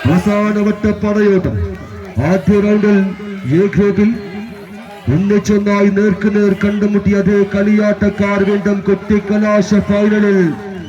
അവസാനവട്ട പടയോട്ടം. ആദ്യ റൗണ്ടിൽ എ ഗ്രൂപ്പിൽ ഒന്നിച്ചൊന്നായി നേർക്കുനേർ കണ്ടുമുട്ടിയ അതേ കളിയാട്ടക്കാർ വീണ്ടും കൊട്ടിക്കലാശ ഫൈനലിൽ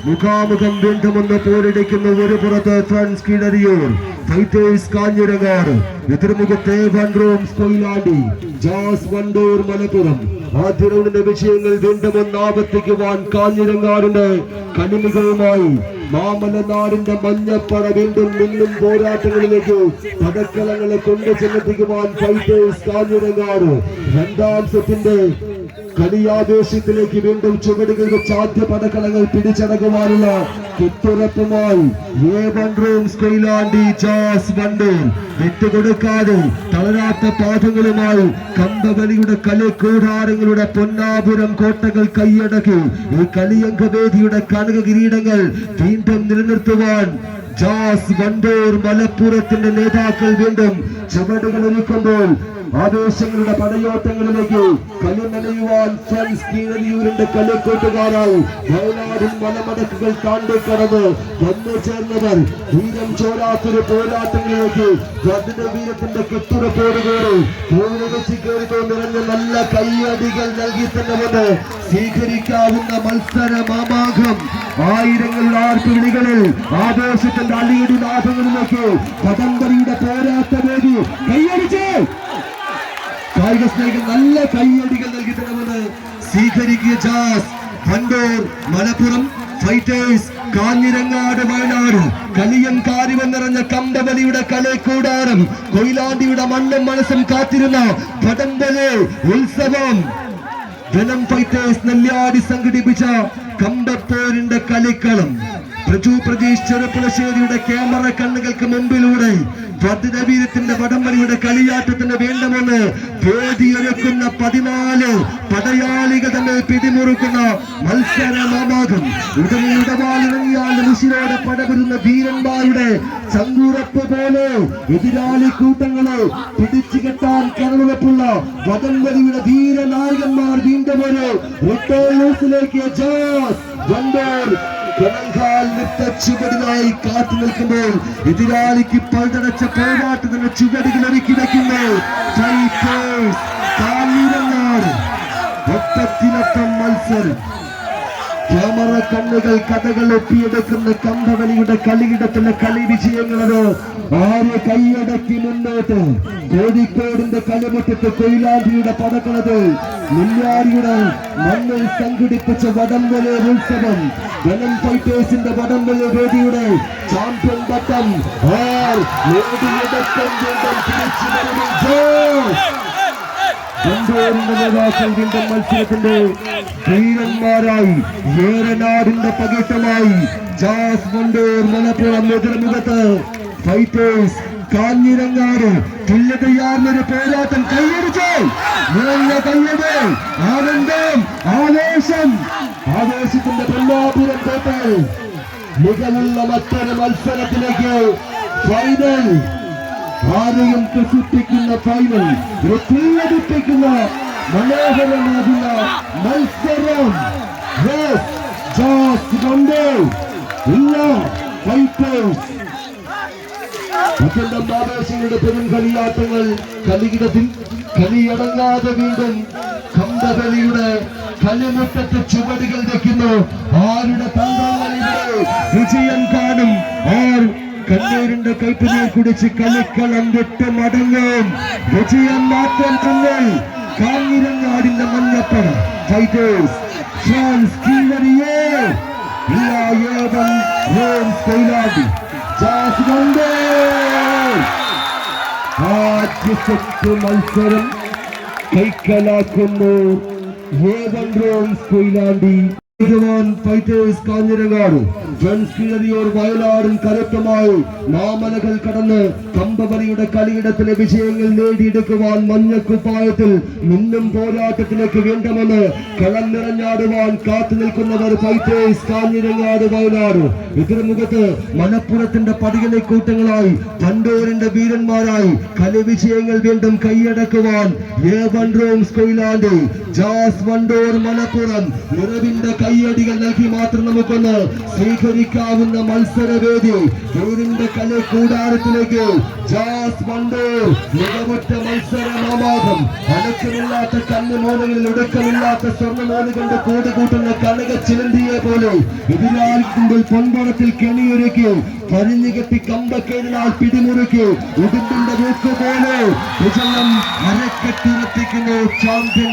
മുഖാമുഖം വീണ്ടുമെന്ന് പോരടിക്കുന്ന ഒരു പുറത്ത് ഫ്രണ്ട്സ് കീഴരിയൂർ ഫൈറ്റേഴ്സ് കാഞ്ഞിരങ്ങാട്, എതിർമുഖത്തെ വൺറൂംസ് കൊയിലാണ്ടി, ജാസ് വണ്ടൂർ മലപ്പുറം. ആദ്യ റൗണ്ടിന്റെ വിജയങ്ങൾ വീണ്ടും ഒന്നാവർത്തിക്കുവാൻ കാഞ്ഞിരങ്ങാടിന്റെ കണിമികവുമായി മാമലനാടിന്റെ മഞ്ഞപ്പട വീണ്ടും നിന്നും പോരാട്ടങ്ങളിലേക്ക് പടക്കളങ്ങളെ കൊണ്ടു ചെന്നെത്തിക്കുവാൻ ഫൈറ്റേഴ്സ് കാഞ്ഞിരങ്ങാട് രണ്ടാം സെറ്റിന്റെ കളിയാവേശത്തിലേക്ക് വീണ്ടും ചുവടുകൾ വെച്ച് ആദ്യ പടക്കളങ്ങൾ പിടിച്ചടക്കുവാനുള്ള കെട്ടുറപ്പുമായി കൊയിലാണ്ടി ജാസ് വണ്ടൂർ വിട്ടുകൊടുക്കാതെ തളരാത്ത പാഠങ്ങളുമായി കമ്പവലിയുടെ കളിക്കൂടാരങ്ങളുടെ പൊന്നാപുരം കോട്ടകൾ കൈയടക്കി ഈ കളിയംഗവേദിയുടെ കനക കിരീടങ്ങൾ വീണ്ടും നിലനിർത്തുവാൻ ജാസ് വണ്ടൂർ മലപ്പുറത്തിന്റെ നേതാക്കൾ വീണ്ടും ചുവടുകൾ ഒരുക്കുമ്പോൾ ആവേശങ്ങളുടെ പടയോട്ടങ്ങളിലേക്ക് കളിമലയുവാൻ ഫ്രണ്ട്സ് കീഴരിയൂരിന്റെ കളിക്കൂട്ടുകാരായി വയനാടിൻ മലമടക്കുകൾ താണ്ടിക്കടന്ന് വന്നു ചേർന്നവർ വീരം ചോരാത്തൊരു പോരാട്ടങ്ങളിലേക്ക് വീരത്തിന്റെ കെട്ടുറപ്പോടുകൂടി പൂർവ്വവെച്ച് കയറി നിറഞ്ഞ നല്ല കൈയടികൾ നൽകി തന്നെ വന്ന് സ്വീകരിക്കാവുന്ന മത്സര മാമാകം. ആയിരങ്ങൾ ആർപ്പുവിളികളിൽ ആവേശത്തിന്റെ അലിയുടെ ലാഭങ്ങളിലേക്ക് കടമ്പരിയുടെ പോരാട്ട വേദി കൈയടിച്ച് കായിക സ്നേഹികൾ നല്ല കൈയടികൾ നൽകിയിട്ടുണ്ടെന്ന് സ്വീകരിക്കുക ജാസ് വണ്ടൂർ മലപ്പുറം ഫൈറ്റേഴ്സ് കാഞ്ഞിരങ്ങാട് വയനാട്. കളിയും കാര്യവും നിറഞ്ഞ കമ്പവലിയുടെ കളിക്കൂടാരം കൊയിലാണ്ടിയുടെ മണ്ണും മനസ്സും കാത്തിരുന്ന പടമ്പല് ഉത്സവം. ജനം ഫൈറ്റേഴ്സ് നെല്ലിയാടി സംഘടിപ്പിച്ച കമ്പപ്പോരിന്റെ കളിക്കളം. പ്രജീഷ് ചെറുപ്പുളശ്ശേരിയുടെ ക്യാമറ കണ്ണുകൾക്ക് മുമ്പിലൂടെ വീരത്തിന്റെ വടംവലിയുടെ കളിയാട്ടത്തിന് വേണ്ടുമെന്ന് വേദിയൊരുക്കുന്ന 14 പടയാളികൾ തമ്മിൽ പിടിമുറുക്കുന്ന മത്സരമാകും. ഇടവാളിറങ്ങിയാൽ ഋഷിയോടെ പടപെടുന്ന ധീരന്മാരുടെ ചങ്കുറപ്പ് പോലെ എതിരാളി കൂട്ടങ്ങളെ പിടിച്ചു കെട്ടാൻ കരളുറപ്പുള്ള വടംവലിയുടെ ധീരനായകന്മാർ വീണ്ടും ഒരു റിട്ടേഴ്സിലേക്ക് ജാസ് വണ്ടൂർ ചുവടിനായി കാത്തു നിൽക്കുമ്പോൾ എതിരാളിക്ക് പഴുതടച്ച പോരാട്ടത്തിന് ചുവടുകൾ ഒരുക്കി വയ്ക്കുന്നു ഒട്ടത്തിനൊപ്പം മത്സരം. ക്യാമറ കണ്ണുകൾ കഥകൾ ഒപ്പിയെടുക്കുന്ന കമ്പവലിയുടെ കളിയിടത്തിലെ കളി വിജയങ്ങളത് ആര് കൈയടക്കി മുന്നോട്ട്. കോഴിക്കോടിന്റെ കളിമുറ്റത്ത് കൊയിലാണ്ടിയുടെ പടക്കളത് നെല്ലിയാടിയുടെ മണ്ണിൽ സംഘടിപ്പിച്ച വടംവലി ഉത്സവം. ജനം ഫൈറ്റേഴ്സിന്റെ വടംവലി വേദിയുടെ ചാമ്പ്യൻ പട്ടം വീണ്ടും മത്സരത്തിന്റെ ധീരന്മാരായി ഏറനാടിന്റെ പകിട്ടമായി ജാസ് വണ്ടൂർ മലപ്പുറം എതിർമുഖത്ത് ഫൈറ്റേഴ്സ് കാഞ്ഞിരങ്ങാട് തുല്യതയാർന്നൊരു പോരാട്ടം. കൈയടിച്ചു നിറഞ്ഞ കൈയടി, ആനന്ദം, ആവേശം. ആവേശത്തിന്റെ പൊന്നാപുരം കോട്ടയിൽ മികവുള്ള മറ്റൊരു മത്സരത്തിലേക്ക് ഫൈനൽ. ആരെയും പ്രസിദ്ധിക്കുന്ന ഫൈനൽ, തുല്യടിപ്പിക്കുന്ന മനോഹരമാകുന്ന മത്സരം. ജാസ് വണ്ടൂർ ഇല്ല ഫൈറ്റേഴ്സ്. ആവേശങ്ങളുടെ പെരും കളിയാട്ടങ്ങൾ കളിയിടത്തിൽ കളിയടങ്ങാതെ വീണ്ടും കമ്പവലിയുടെ കളിമുറ്റത്ത് ചുവടുകൾ വയ്ക്കുന്നു. ആരുടെ തന്ത്രങ്ങളിലൂടെ വിജയം കാണും, ആർ കണ്ണീരിന്റെ കൈപ്പിനെ കുടിച്ച് കളിക്കളം വിട്ട് മടങ്ങും. വിജയം മാത്രം തന്നെ കാഞ്ഞിരങ്ങാടിന്റെ Manjappada Fighters Friends Keezhariyur Koyilandy Jazz Wandoor. ആദ്യ സെറ്റ് മത്സരം കൈക്കലാക്കുന്നു കൊയിലാണ്ടി. ഫൈറ്റേഴ്സ് കാഞ്ഞിരങ്ങാട് ഫ്രണ്ട്സ് കീഴരിയൂർ വയനാടും കരുത്തമായി മാമലകൾ കടന്ന് കമ്പവലിയുടെ കളിയിടത്തിലെ വിജയങ്ങൾ നേടിയെടുക്കുവാൻ മഞ്ഞക്കുപ്പായത്തിൽ നിന്നും പോരാട്ടത്തിലേക്ക് വേണ്ടുമെന്ന് കളം നിറഞ്ഞാടുവാൻ കാത്തു നിൽക്കുന്നവർ ഫൈറ്റേഴ്സ് കാഞ്ഞിരങ്ങാട് വയനാട്. എതിർമുഖത്ത് മലപ്പുറത്തിന്റെ പടികളെ കൂട്ടങ്ങളായി വണ്ടൂരിന്റെ വീരന്മാരായി കളി വിജയങ്ങൾ വീണ്ടും കൈയടക്കുവാൻ കൊയിലാണ്ടി ജാസ് വണ്ടൂർ മലപ്പുറം. നിറവിന്റെ കൈയടികൾ നൽകി മാത്രം നമുക്കൊന്ന് മത്സരിക്കാവുന്ന മത്സരവേദി ൂരിന്റെ കളി കൂടാരത്തിലേക്ക് ജാസ് വണ്ടൂർ മികവുറ്റ മത്സര മാമാകം അടക്കമില്ലാത്ത കല്ലുമോനുകളിൽ ഒടുക്കമില്ലാത്ത സ്വർണ്ണമോനുകളുടെ കൂട് കൂട്ടുന്ന കനക ചിലന്തിയെ പോലെ എതിരാളിക്കുമ്പോൾ പൊൻപണത്തിൽ കെണിയൊരുക്കി കരിഞ്ഞുകെട്ടി കമ്പക്കേതിനാൽ പിടിമുറുക്കി ഉടുമ്പിന്റെ മൂക്ക് പോലെ വിജയം അരക്കെട്ടുറപ്പിക്കുന്നു ചാമ്പ്യൻ.